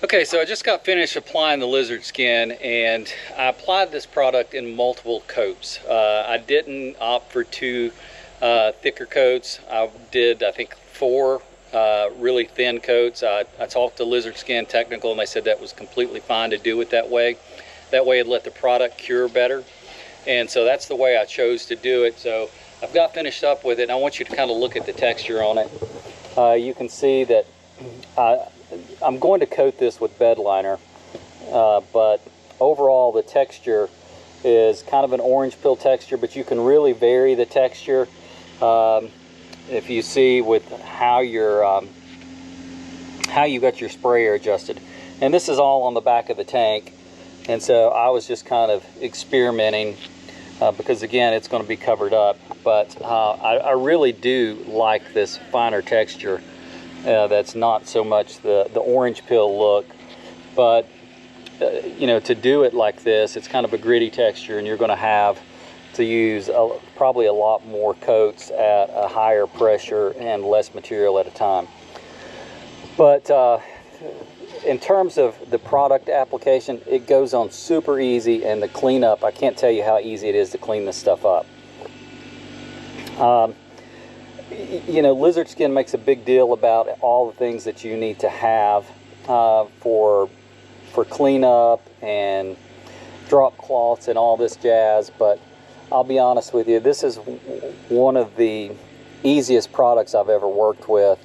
Okay, so I just got finished applying the LizardSkin, and I applied this product in multiple coats. I didn't opt for two thicker coats. I did, I think, four really thin coats. I talked to LizardSkin Technical, and they said that was completely fine to do it that way. That way it'd let the product cure better. And so that's the way I chose to do it. So I've got finished up with it, and I want you to kind of look at the texture on it. You can see that I'm going to coat this with bed liner, but overall the texture is kind of an orange peel texture, but you can really vary the texture if you see with how you got your sprayer adjusted. And this is all on the back of the tank, and so I was just kind of experimenting because again it's going to be covered up, but I really do like this finer texture. That's not so much the orange peel look, but you know, to do it like this, it's kind of a gritty texture, and you're going to have to use probably a lot more coats at a higher pressure and less material at a time. But in terms of the product application, it goes on super easy, and the cleanup, I can't tell you how easy it is to clean this stuff up. You know, LizardSkin makes a big deal about all the things that you need to have for cleanup and drop cloths and all this jazz, but I'll be honest with you, this is one of the easiest products I've ever worked with.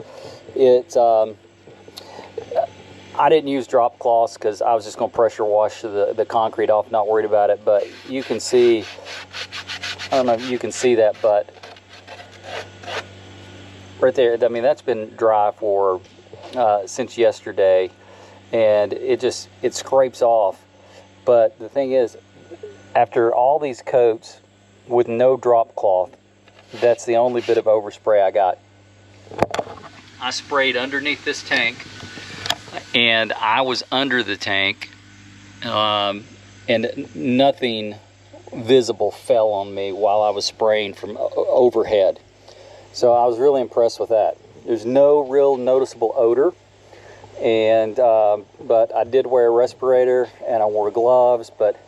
I didn't use drop cloths because I was just going to pressure wash the concrete off, not worried about it, but you can see, I don't know if you can see that, but right there, I mean, that's been dry for since yesterday, and it scrapes off. But the thing is, after all these coats with no drop cloth, that's the only bit of overspray I got. I sprayed underneath this tank, and I was under the tank, and nothing visible fell on me while I was spraying from overhead. So I was really impressed with that. There's no real noticeable odor, and but I did wear a respirator and I wore gloves, but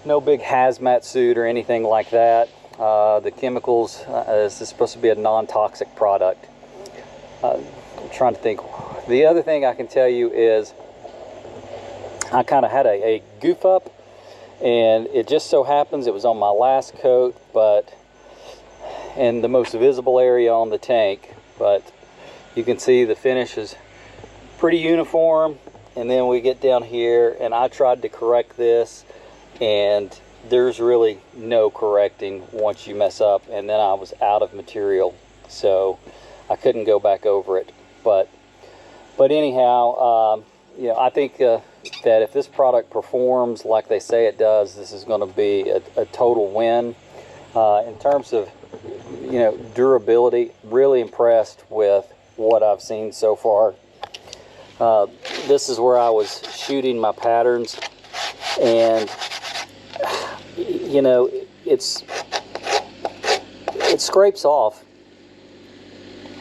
no big hazmat suit or anything like that. The chemicals, this is supposed to be a non-toxic product. I'm trying to think. The other thing I can tell you is I kind of had a goof up, and it just so happens it was on my last coat, but and the most visible area on the tank, but you can see the finish is pretty uniform. And then we get down here, and I tried to correct this, and there's really no correcting once you mess up, and then I was out of material, so I couldn't go back over it. But anyhow, you know, I think that if this product performs like they say it does, this is going to be a total win. In terms of, you know, durability, really impressed with what I've seen so far. This is where I was shooting my patterns, and you know, it scrapes off,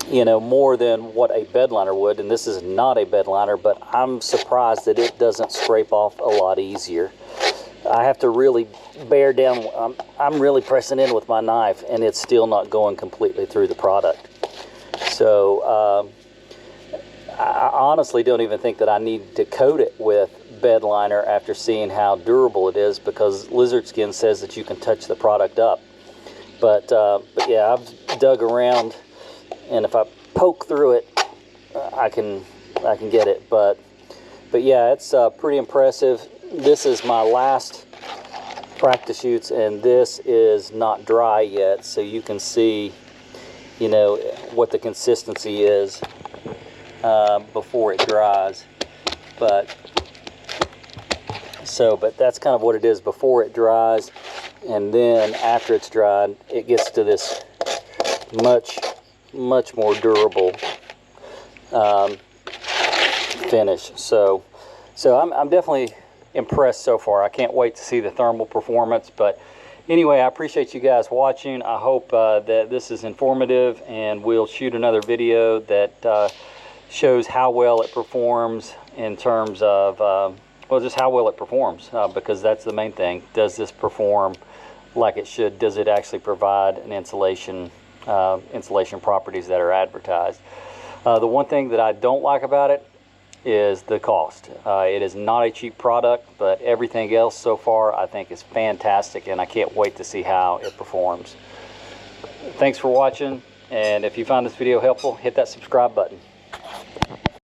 you know, more than what a bed liner would, and this is not a bed liner, but I'm surprised that it doesn't scrape off a lot easier. I have to really bear down. I'm really pressing in with my knife, and it's still not going completely through the product. So I honestly don't even think that I need to coat it with bed liner after seeing how durable it is, because LizardSkin says that you can touch the product up. But yeah, I've dug around, and if I poke through it, I can get it. But yeah, it's pretty impressive. This is my last practice shoots, and this is not dry yet, so you can see, you know, what the consistency is before it dries. But that's kind of what it is before it dries, and then after it's dried, it gets to this much more durable finish. So I'm definitely impressed so far. I can't wait to see the thermal performance. But anyway, I appreciate you guys watching. I hope that this is informative, and we'll shoot another video that shows how well it performs in terms of, well, just how well it performs, because that's the main thing. Does this perform like it should? Does it actually provide an insulation properties that are advertised? The one thing that I don't like about it is the cost. It is not a cheap product, but everything else so far I think is fantastic, and I can't wait to see how it performs. Thanks for watching, and if you found this video helpful, hit that subscribe button.